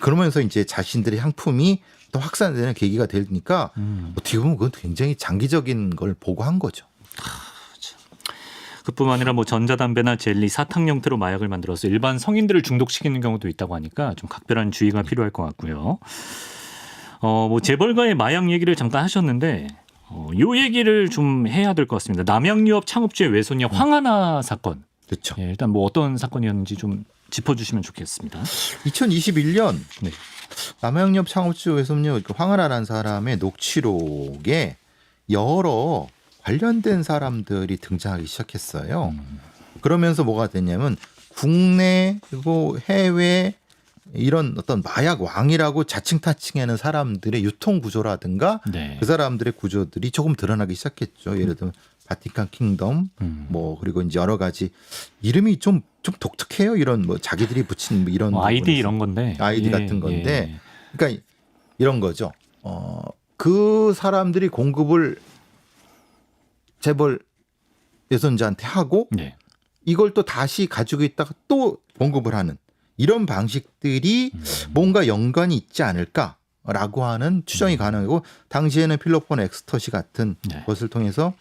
그러면서 이제 자신들의 상품이 또 확산되는 계기가 되니까 어떻게 보면 그건 굉장히 장기적인 걸 보고 한 거죠. 그뿐만 아니라 뭐 전자담배나 젤리, 사탕 형태로 마약을 만들어서 일반 성인들을 중독시키는 경우도 있다고 하니까 좀 각별한 주의가 필요할 것 같고요. 뭐 재벌가의 마약 얘기를 잠깐 하셨는데 요 얘기를 좀 해야 될 것 같습니다. 남양유업 창업주의 외손녀 황하나 사건. 그렇죠. 예, 일단 뭐 어떤 사건이었는지 좀 짚어주시면 좋겠습니다. 2021년 네. 남양유업 창업주 외손녀 황하나라는 사람의 녹취록에 여러 관련된 사람들이 등장하기 시작했어요. 그러면서 뭐가 됐냐면 국내 그리고 해외 이런 어떤 마약 왕이라고 자칭 타칭하는 사람들의 유통 구조라든가 네. 그 사람들의 구조들이 조금 드러나기 시작했죠. 예를 들면 바티칸 킹덤 뭐 그리고 이제 여러 가지 이름이 좀 독특해요. 이런 뭐 자기들이 붙인 뭐 이런 아이디 부분에서. 이런 건데. 아이디 예, 같은 건데 예. 그러니까 이런 거죠. 그 사람들이 공급을 재벌 예선자한테 하고 네. 이걸 또 다시 가지고 있다가 또 공급을 하는 이런 방식들이 뭔가 연관이 있지 않을까라고 하는 추정이 가능하고 당시에는 필로폰 엑스터시 같은 네. 것을 통해서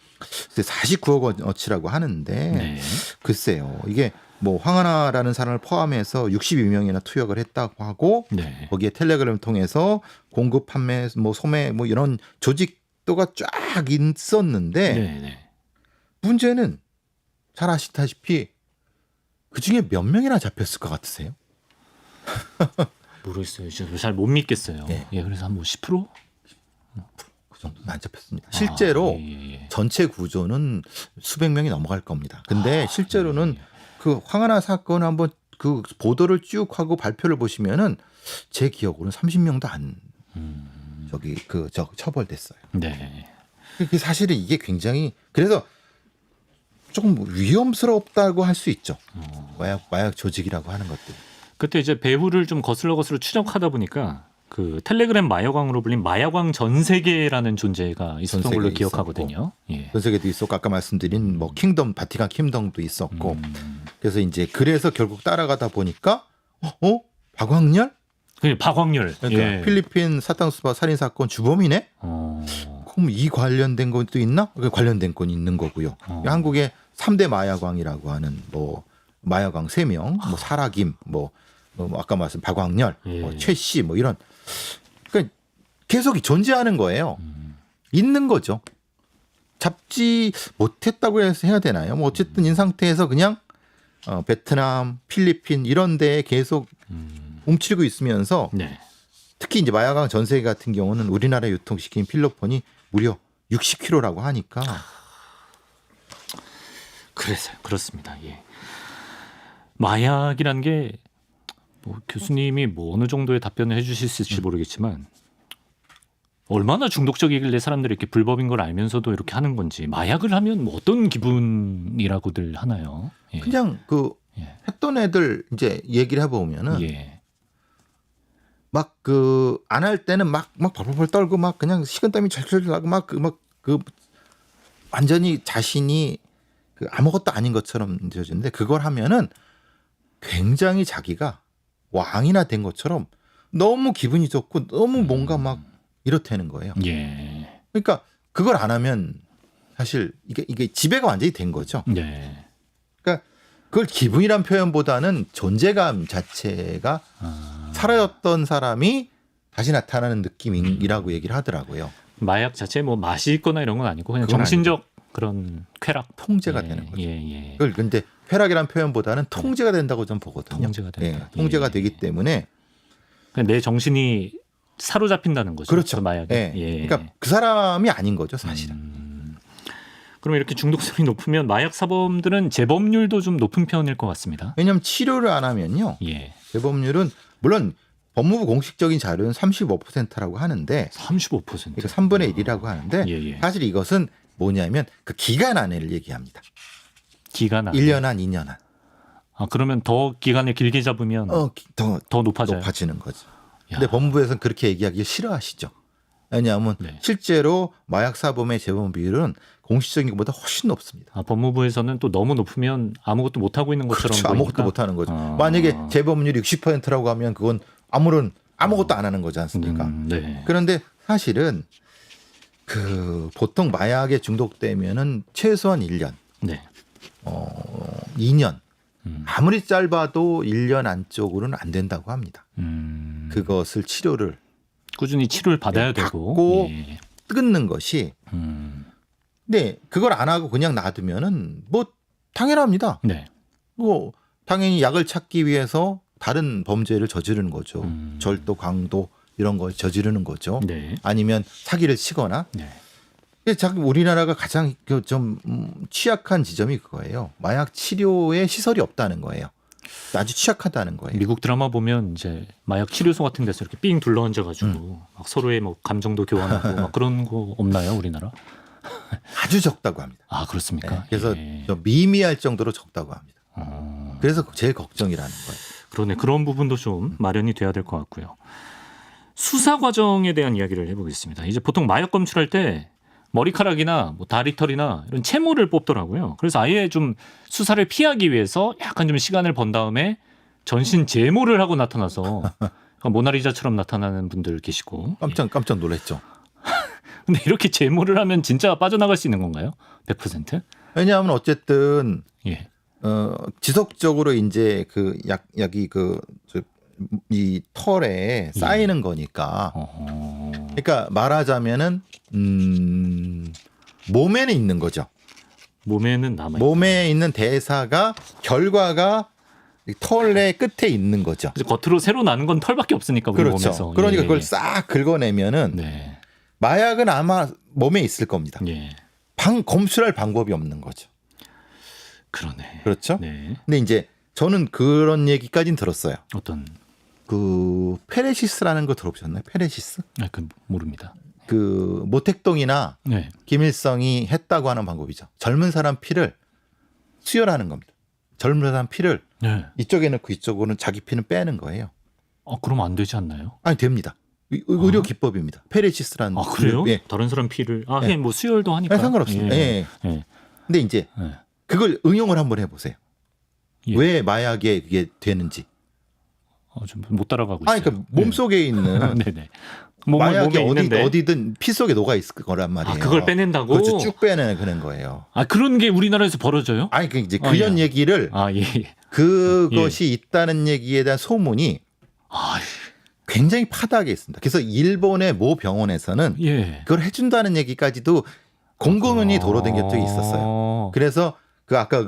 49억 원어치라고 하는데 네. 글쎄요. 이게 뭐 황하나라는 사람을 포함해서 62명이나 투약을 했다고 하고 네. 거기에 텔레그램을 통해서 공급, 판매, 뭐 소매 뭐 이런 조직도가 쫙 있었는데 네. 네. 문제는 잘 아시다시피 그 중에 몇 명이나 잡혔을 것 같으세요? 모르겠어요. 잘 못 믿겠어요. 네. 예, 그래서 한 뭐 10%? 그 정도는 안 잡혔습니다. 실제로 예. 전체 구조는 수백 명이 넘어갈 겁니다. 근데 실제로는 예. 그 황하나 사건 한번 그 보도를 쭉 하고 발표를 보시면은 제 기억으로는 30명도 안 처벌됐어요. 네. 그 사실은 이게 굉장히 그래서 조금 위험스럽다고 할 수 있죠. 마약 조직이라고 하는 것들. 그때 이제 배후를 좀 거슬러 추적하다 보니까 그 텔레그램 마약왕으로 불린 마약왕 전 세계라는 존재가 있었던 전 걸로 세계에 기억하거든요. 예. 전 세계도 있었고 아까 말씀드린 뭐 킹덤 바티칸 킹덤도 있었고 그래서 이제 그래서 결국 따라가다 보니까 박광렬 박광렬. 그러니까 예. 필리핀 사탕수박 살인 사건 주범이네. 그럼 이 관련된 것도 있나? 관련된 건 있는 거고요. 한국의 3대 마약왕이라고 하는 뭐 마약왕 3명, 뭐 사라김, 뭐 아까 말씀 박광렬, 예. 뭐 최씨 뭐 이런 그러니까 계속 존재하는 거예요. 있는 거죠. 잡지 못했다고 해서 해야 되나요? 뭐 어쨌든 이 상태에서 그냥 베트남, 필리핀 이런 데에 계속 움츠리고 있으면서 네. 특히 이제 마약왕 전 세계 같은 경우는 우리나라에 유통시킨 필로폰이 무려 60kg라고 하니까 그래서요. 그렇습니다. 예. 마약이란 게 뭐 교수님이 뭐 어느 정도의 답변을 해주실 수 있을지 모르겠지만 얼마나 중독적이길래 사람들이 이렇게 불법인 걸 알면서도 이렇게 하는 건지 마약을 하면 뭐 어떤 기분이라고들 하나요? 예. 그냥 그 예. 했던 애들 이제 얘기를 해보면은 예. 막 그 안 할 때는 막 벌벌 떨고 막 그냥 식은땀이 절절 나고 막 그 완전히 자신이 그 아무것도 아닌 것처럼 느껴지는데 그걸 하면은 굉장히 자기가 왕이나 된 것처럼 너무 기분이 좋고 너무 뭔가 막 이렇다는 거예요. 예. 그러니까 그걸 안 하면 사실 이게 지배가 완전히 된 거죠. 네. 그러니까 그걸 기분이란 표현보다는 존재감 자체가 사라졌던 사람이 다시 나타나는 느낌이라고 얘기를 하더라고요. 마약 자체 뭐 맛이 있거나 이런 건 아니고 그냥 그건 정신적 그런 쾌락, 통제가 예, 되는 거죠. 예. 그걸 근데 쾌락이란 표현보다는 통제가 된다고 좀 보거든요. 통제가 된다. 예, 통제가 예. 되기 때문에 그냥 내 정신이 사로잡힌다는 거죠. 그렇죠. 그 마약이. 예. 예. 그러니까 그 사람이 아닌 거죠, 사실은. 그럼 이렇게 중독성이 높으면 마약 사범들은 재범률도 좀 높은 편일 것 같습니다. 왜냐하면 치료를 안 하면요, 예. 재범률은 물론 법무부 공식적인 자료는 35%라고 하는데 35%. 그러니까 3분의 1이라고 하는데 예. 사실 이것은 뭐냐면 그 기간 안에를 얘기합니다. 기간 안에. 1년 안, 2년 안. 아, 그러면 더 기간을 길게 잡으면 더 높아져요. 높아지는 거죠. 야. 근데 법무부에서는 그렇게 얘기하기 싫어하시죠. 왜냐하면 네. 실제로 마약 사범의 재범 비율은 공식적인 것보다 훨씬 높습니다. 아, 법무부에서는 또 너무 높으면 아무것도 못 하고 있는 것처럼 그렇죠. 보이니까. 아무것도 못 하는 거죠. 아. 만약에 재범률이 60%라고 하면 그건 아무것도 안 하는 거지 않습니까? 네. 그런데 사실은 그 보통 마약에 중독되면은 최소한 1년, 네. 2년 아무리 짧아도 1년 안쪽으로는 안 된다고 합니다. 그것을 치료를 꾸준히 치료를 받아야 되고. 받고 예. 끊는 것이 근데 그걸 안 하고 그냥 놔두면은 뭐 당연합니다. 네. 뭐 당연히 약을 찾기 위해서 다른 범죄를 저지르는 거죠. 절도, 강도 이런 걸 저지르는 거죠. 네. 아니면 사기를 치거나. 네. 자꾸 우리나라가 가장 좀 취약한 지점이 그거예요. 마약 치료에 시설이 없다는 거예요. 아주 취약하다는 거예요. 미국 드라마 보면 이제 마약 치료소 같은 데서 이렇게 삥 둘러앉아가지고 막 서로의 뭐 감정도 교환하고 막 그런 거 없나요, 우리나라? 아주 적다고 합니다. 아 그렇습니까? 네, 그래서 예. 좀 미미할 정도로 적다고 합니다. 그래서 제일 걱정이라는 거예요. 그러네. 그런 부분도 좀 마련이 돼야 될 것 같고요. 수사 과정에 대한 이야기를 해보겠습니다. 이제 보통 마약 검출할 때 머리카락이나 뭐 다리털이나 이런 채물을 뽑더라고요. 그래서 아예 좀 수사를 피하기 위해서 약간 좀 시간을 번 다음에 전신 제모를 하고 나타나서 모나리자처럼 나타나는 분들 계시고. 깜짝 놀랐죠. 근데 이렇게 제모를 하면 진짜 빠져나갈 수 있는 건가요? 100%? 왜냐하면 어쨌든 예. 지속적으로 이제 그 약이 이 털에 쌓이는 거니까. 그러니까 말하자면은 몸에는 있는 거죠. 몸에는 남아. 몸에 있는 대사가 결과가 털의 끝에 있는 거죠. 겉으로 새로 나는 건 털밖에 없으니까 우리 그렇죠. 몸에서. 그러니까 예. 그걸 싹 긁어내면은 네. 마약은 아마 몸에 있을 겁니다. 예. 검출할 방법이 없는 거죠. 그러네. 그렇죠? 네. 근데 이제 저는 그런 얘기까지는 들었어요. 어떤? 그 페레시스라는 거 들어보셨나요? 페레시스? 아, 그 모릅니다. 그 모택동이나 네. 김일성이 했다고 하는 방법이죠. 젊은 사람 피를 수혈하는 겁니다. 젊은 사람 피를 네. 이쪽에 넣고 이쪽으로는 자기 피는 빼는 거예요. 그럼 안 되지 않나요? 아니 됩니다. 의료 기법입니다. 페레시스라는. 아, 그래요? 예. 다른 사람 피를 예. 하긴 뭐 수혈도 하니까. 네, 상관없습니다. 예. 예. 근데 이제 예. 그걸 응용을 한번 해보세요. 예. 왜 마약에 그게 되는지. 좀 못 따라가고 있어요. 아니 그러니까 몸 속에 있는 네네. 마약이 몸에 있는데. 어디든 피 속에 녹아 있을 거란 말이에요. 아, 그걸 빼낸다고? 그렇죠. 쭉 빼내는 거예요. 아, 그런 게 우리나라에서 벌어져요? 아니 그 이제 그런 예. 얘기를 아, 예. 예. 그것이 있다는 얘기에 대한 소문이 아, 굉장히 파다하게 있습니다. 그래서 일본의 모 병원에서는 예. 그걸 해준다는 얘기까지도 공공연히 도로된 적이 있었어요. 그래서 아까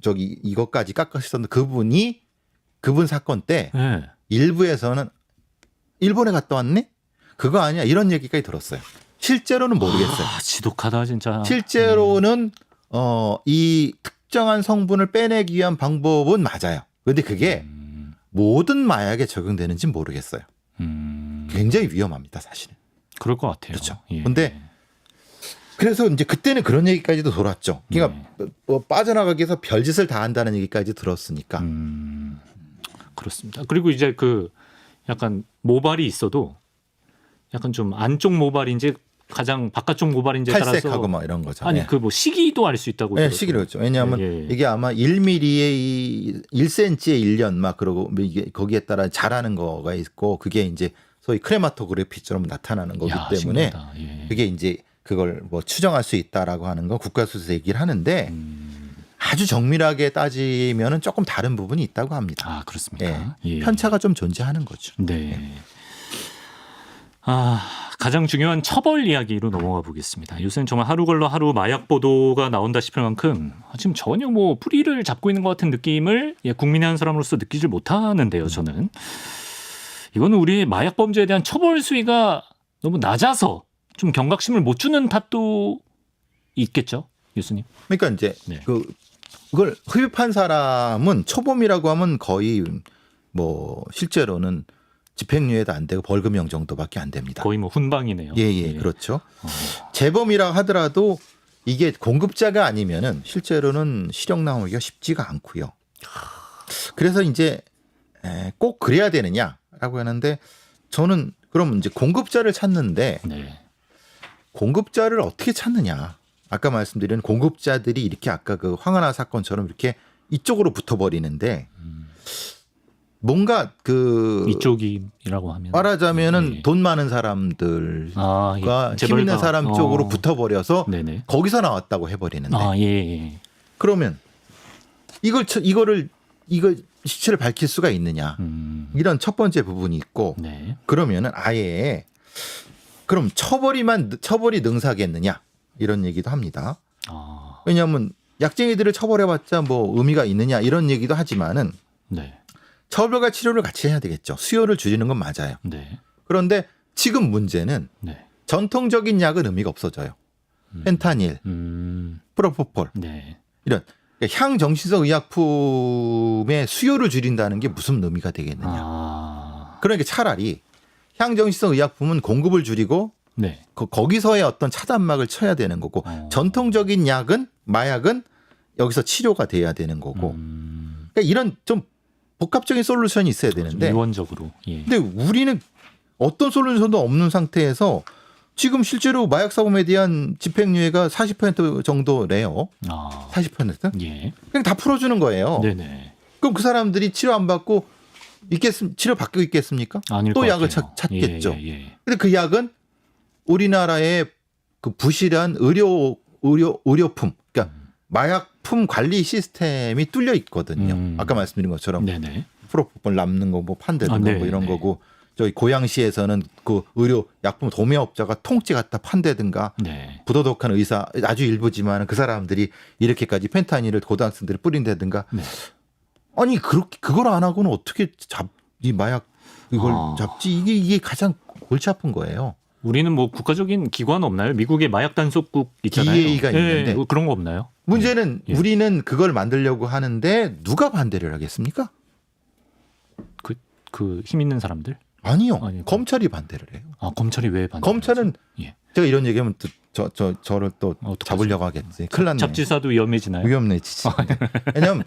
이것까지 깎으셨던 그분 사건 때 예. 일부에서는 일본에 갔다 왔네? 그거 아니야? 이런 얘기까지 들었어요. 실제로는 모르겠어요. 지독하다 진짜. 실제로는 이 특정한 성분을 빼내기 위한 방법은 맞아요. 그런데 그게 모든 마약에 적용되는지 모르겠어요. 굉장히 위험합니다, 사실은. 그럴 것 같아요. 그렇죠. 예. 근데 그래서 이제 그때는 그런 얘기까지도 돌았죠. 그러니까 뭐 빠져나가기 위해서 별짓을 다 한다는 얘기까지 들었으니까. 그렇습니다. 그리고 이제 그 약간 모발이 있어도 약간 좀 안쪽 모발인지 가장 바깥쪽 모발인지에 따라서 탈색하고 막 이런 거죠. 아니 예. 그 뭐 시기도 알 수 있다고. 네, 들었어요. 시기로 했죠. 왜냐하면 예. 이게 아마 1mm에 1cm에 1년 막 그러고 이게 거기에 따라 자라는 거가 있고 그게 이제 소위 크레마토그래피처럼 나타나는 거기 야, 때문에 신기하다. 예. 그게 이제 그걸 뭐 추정할 수 있다라고 하는 거 국가수에서 얘기를 하는데 아주 정밀하게 따지면은 조금 다른 부분이 있다고 합니다. 아, 그렇습니까? 예. 예. 편차가 좀 존재하는 거죠. 네. 가장 중요한 처벌 이야기로 넘어가 보겠습니다. 요새는 정말 하루 걸러 하루 마약 보도가 나온다 싶을 만큼 지금 전혀 뭐 뿌리를 잡고 있는 것 같은 느낌을 국민의 한 사람으로서 느끼질 못하는데요. 저는 이거는 우리 마약 범죄에 대한 처벌 수위가 너무 낮아서 좀 경각심을 못 주는 탓도 있겠죠, 교수님. 그러니까 이제 네. 그걸 흡입한 사람은 초범이라고 하면 거의 뭐 실제로는 집행유예도 안 되고 벌금형 정도밖에 안 됩니다. 거의 뭐 훈방이네요. 예, 그렇죠. 재범이라 하더라도 이게 공급자가 아니면은 실제로는 실형 나오기가 쉽지가 않고요. 그래서 이제 꼭 그래야 되느냐라고 하는데 저는 그럼 이제 공급자를 찾는데 네. 공급자를 어떻게 찾느냐? 아까 말씀드린 공급자들이 이렇게 아까 그 황하나 사건처럼 이렇게 이쪽으로 붙어버리는데 뭔가 이쪽이라고 하면 말하자면은 네. 돈 많은 사람들과 힘 있는 사람 쪽으로 붙어버려서 네네. 거기서 나왔다고 해버리는데 예. 그러면 이거 시체를 밝힐 수가 있느냐 이런 첫 번째 부분이 있고 네. 그러면은 아예 그럼 처벌이 능사겠느냐 이런 얘기도 합니다. 왜냐하면 약쟁이들을 처벌해봤자 뭐 의미가 있느냐 이런 얘기도 하지만은 네. 처벌과 치료를 같이 해야 되겠죠. 수요를 줄이는 건 맞아요. 네. 그런데 지금 문제는 네. 전통적인 약은 의미가 없어져요. 펜타닐, 프로포폴 네. 이런 그러니까 향정신성 의약품의 수요를 줄인다는 게 무슨 의미가 되겠느냐. 아. 그러니까 차라리 향정신성 의약품은 공급을 줄이고 네. 거기서의 어떤 차단막을 쳐야 되는 거고 전통적인 약은 마약은 여기서 치료가 돼야 되는 거고 그러니까 이런 좀 복합적인 솔루션이 있어야 되는데 이원적으로. 예. 근데 우리는 어떤 솔루션도 없는 상태에서 지금 실제로 마약 사범에 대한 집행유예가 40% 정도래요. 아. 40%? 예. 그냥 다 풀어주는 거예요. 네네. 그럼 그 사람들이 치료 안 받고 치료 받고 있겠습니까? 아닐 또 것 약을 같아요. 찾겠죠. 예, 예. 근데 그 약은 우리나라의 그 부실한 의료품, 그러니까 마약품 관리 시스템이 뚫려 있거든요. 아까 말씀드린 것처럼 네네. 프로포폴 남는 거 뭐 판대는 거 뭐 이런 네. 거고 저희 고양시에서는 그 의료 약품 도매업자가 통째 갖다 판대든가 네. 부도덕한 의사 아주 일부지만 그 사람들이 이렇게까지 펜타닐을 고등학생들이 뿌린다든가 네. 아니 그렇게 그걸 안 하고는 어떻게 이 마약 이걸 잡지 이게 가장 골치 아픈 거예요. 우리는 뭐 국가적인 기관 없나요? 미국의 마약 단속국 있잖아요. DEA가 예, 있는데 뭐 그런 거 없나요? 문제는 예. 우리는 그걸 만들려고 하는데 누가 반대를 하겠습니까? 그 힘 있는 사람들? 아니요. 아니, 검찰이 반대를 해요. 아, 검찰이 왜 반대? 검찰은 예. 제가 이런 얘기하면 저를 또 어떡하지? 잡으려고 하겠지. 큰일 났네. 잡지사도 위험해지나요? 위험해지지. 왜냐하면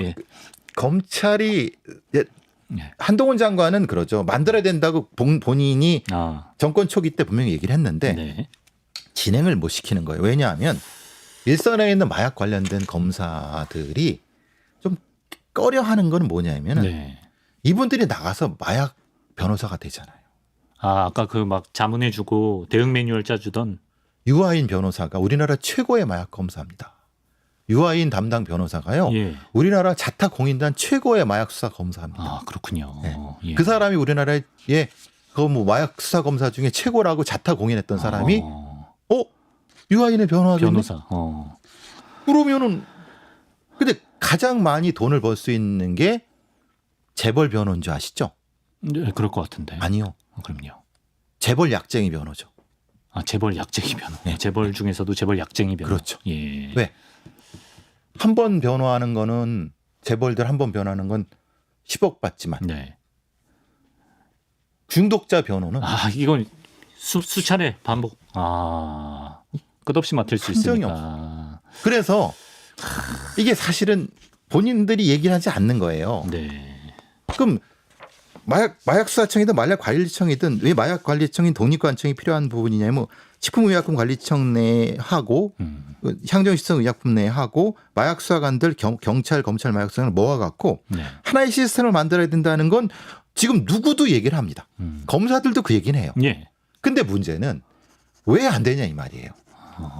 예. 검찰이 예. 한동훈 장관은 그러죠. 만들어야 된다고 본인이 아, 정권 초기 때 분명히 얘기를 했는데 네. 진행을 못 시키는 거예요. 왜냐하면 일선에 있는 마약 관련된 검사들이 좀 꺼려하는 건 뭐냐면 네. 이분들이 나가서 마약 변호사가 되잖아요. 아, 아까 그 막 자문해주고 대응 매뉴얼 짜주던. 유아인 변호사가 우리나라 최고의 마약 검사입니다. 유아인 담당 변호사가요. 예. 우리나라 자타공인단 최고의 마약 수사 검사입니다. 아, 그렇군요. 네. 예. 그 사람이 우리나라의 그 뭐 마약 수사 검사 중에 최고라고 자타공인했던 사람이 유아인의 변호사겠네? 변호사. 그러면은 근데 가장 많이 돈을 벌 수 있는 게 재벌 변호인 줄 아시죠? 네, 그럴 것 같은데. 아니요. 그럼요. 재벌 약쟁이 변호죠. 아, 재벌 약쟁이 변호. 네. 재벌 중에서도 재벌 약쟁이 변호. 그렇죠. 예. 왜? 한 번 변호하는 거는 재벌들 한 번 변호하는 건 10억 받지만 네. 중독자 변호는 아, 이건 수차례 반복. 아, 끝없이 맡을 수 한정이 있으니까. 그래서 이게 사실은 본인들이 얘기를 하지 않는 거예요. 네. 그럼 마약수사청이든 마약관리청이든 왜 마약관리청인 독립관청이 필요한 부분이냐면 식품의약품관리청 내 하고 향정신성 의약품 내 하고 마약수사관들 경찰 검찰 마약수사관을 모아갖고 네. 하나의 시스템을 만들어야 된다는 건 지금 누구도 얘기를 합니다. 검사들도 그 얘기는 해요. 예. 근데 문제는 왜 안 되냐 이 말이에요.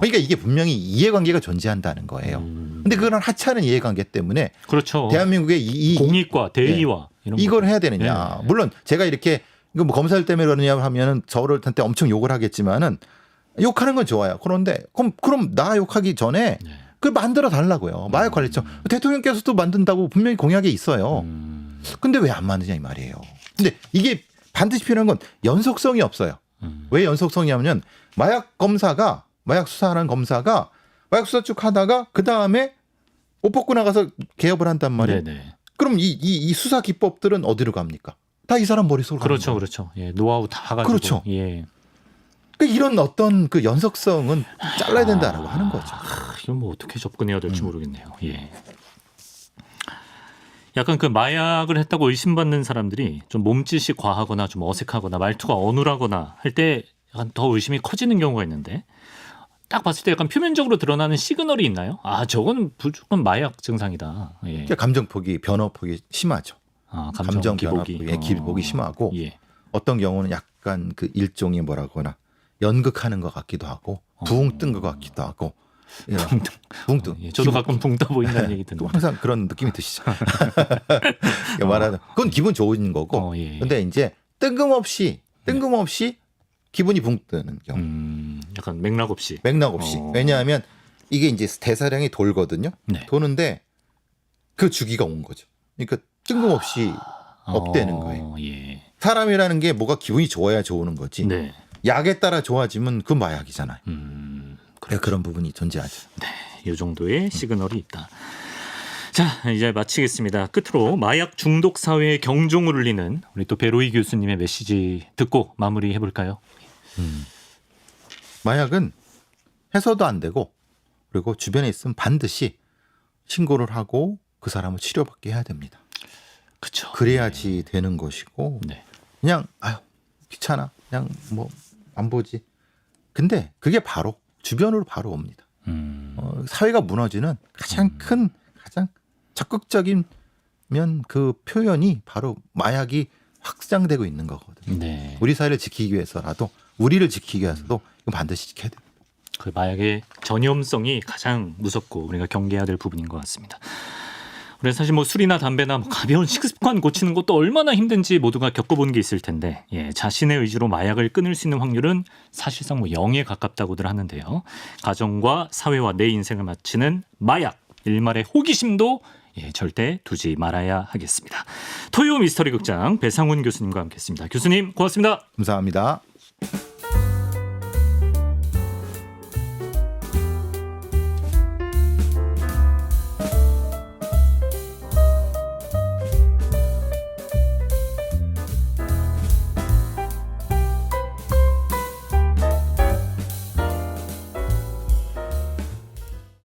그러니까 이게 분명히 이해관계가 존재한다는 거예요. 근데 그거는 하찮은 이해관계 때문에 그렇죠. 대한민국의 이 공익과 대의와 이런 이걸 거. 해야 되느냐. 네. 물론 제가 이렇게 이거 뭐 검사들 때문에 그러느냐 하면은 저를 한테 엄청 욕을 하겠지만은 욕하는 건 좋아요. 그런데 그럼 나 욕하기 전에 네. 그걸 만들어 달라고요. 마약관리청 대통령께서도 만든다고 분명히 공약에 있어요. 근데 왜 안 만드냐 이 말이에요. 근데 이게 반드시 필요한 건 연속성이 없어요. 왜 연속성이 하면 마약 검사가 마약 수사하는 검사가 마약 수사 쭉 하다가 그 다음에 옷 벗고 나가서 개업을 한단 말이에요. 네네. 그럼 이 수사 기법들은 어디로 갑니까? 다 이 사람 머릿속으로 가는 그렇죠, 거예요. 그렇죠. 예, 노하우 다 가지고. 그렇죠. 예. 그러니까 이런 어떤 그 연속성은 잘라야 된다라고 하는 거죠. 이건 뭐 어떻게 접근해야 될지 모르겠네요. 예. 약간 그 마약을 했다고 의심받는 사람들이 좀 몸짓이 과하거나 좀 어색하거나 말투가 어눌하거나 할 때 약간 더 의심이 커지는 경우가 있는데 딱 봤을 때 약간 표면적으로 드러나는 시그널이 있나요? 아, 저건 무조건 마약 증상이다. 예. 그러니까 감정폭이 변화폭이 심하죠. 아, 감정 기복이. 기복이 심하고 예. 어떤 경우는 약간 그 일종의 뭐라거나 연극하는 것 같기도 하고 붕 뜬 것 같기도 하고 붕 뜬. 예, 저도 가끔 붕 떠 보인다는 얘기 듣는데. 항상 그런 느낌이 드시죠. 말하는 그건 기분 좋은 거고. 예. 근데 이제 뜬금없이 기분이 붕 뜨는 경우. 약간 맥락 없이. 맥락 없이. 왜냐하면 이게 이제 대사량이 돌거든요. 네. 도는데 그 주기가 온 거죠. 그러니까 뜬금없이 업되는 거예요. 예. 사람이라는 게 뭐가 기분이 좋아야 좋은 거지. 네. 약에 따라 좋아지면 그 마약이잖아요. 네, 그런 부분이 존재하죠. 이 정도의 시그널이 있다. 자, 이제 마치겠습니다. 끝으로 마약 중독 사회의 경종을 울리는 우리 또 베로이 교수님의 메시지 듣고 마무리해 볼까요? 마약은 해서도 안 되고 그리고 주변에 있으면 반드시 신고를 하고 그 사람을 치료받게 해야 됩니다. 그렇죠. 그래야지 되는 것이고 네. 그냥 아유 귀찮아 그냥 뭐 안 보지. 근데 그게 바로 주변으로 바로 옵니다. 사회가 무너지는 가장 큰 가장 적극적인 그 표현이 바로 마약이 확장되고 있는 거거든요. 네. 우리 사회를 지키기 위해서라도 우리를 지키기 위해서도 이거 반드시 지켜야 돼요. 그 마약의 전염성이 가장 무섭고 우리가 경계해야 될 부분인 것 같습니다. 그래서 사실 뭐 술이나 담배나 뭐 가벼운 식습관 고치는 것도 얼마나 힘든지 모두가 겪어본 게 있을 텐데 자신의 의지로 마약을 끊을 수 있는 확률은 사실상 뭐 0에 가깝다고들 하는데요. 가정과 사회와 내 인생을 마치는 마약, 일말의 호기심도 절대 두지 말아야 하겠습니다. 토요 미스터리 극장 배상훈 교수님과 함께했습니다. 교수님 고맙습니다. 감사합니다.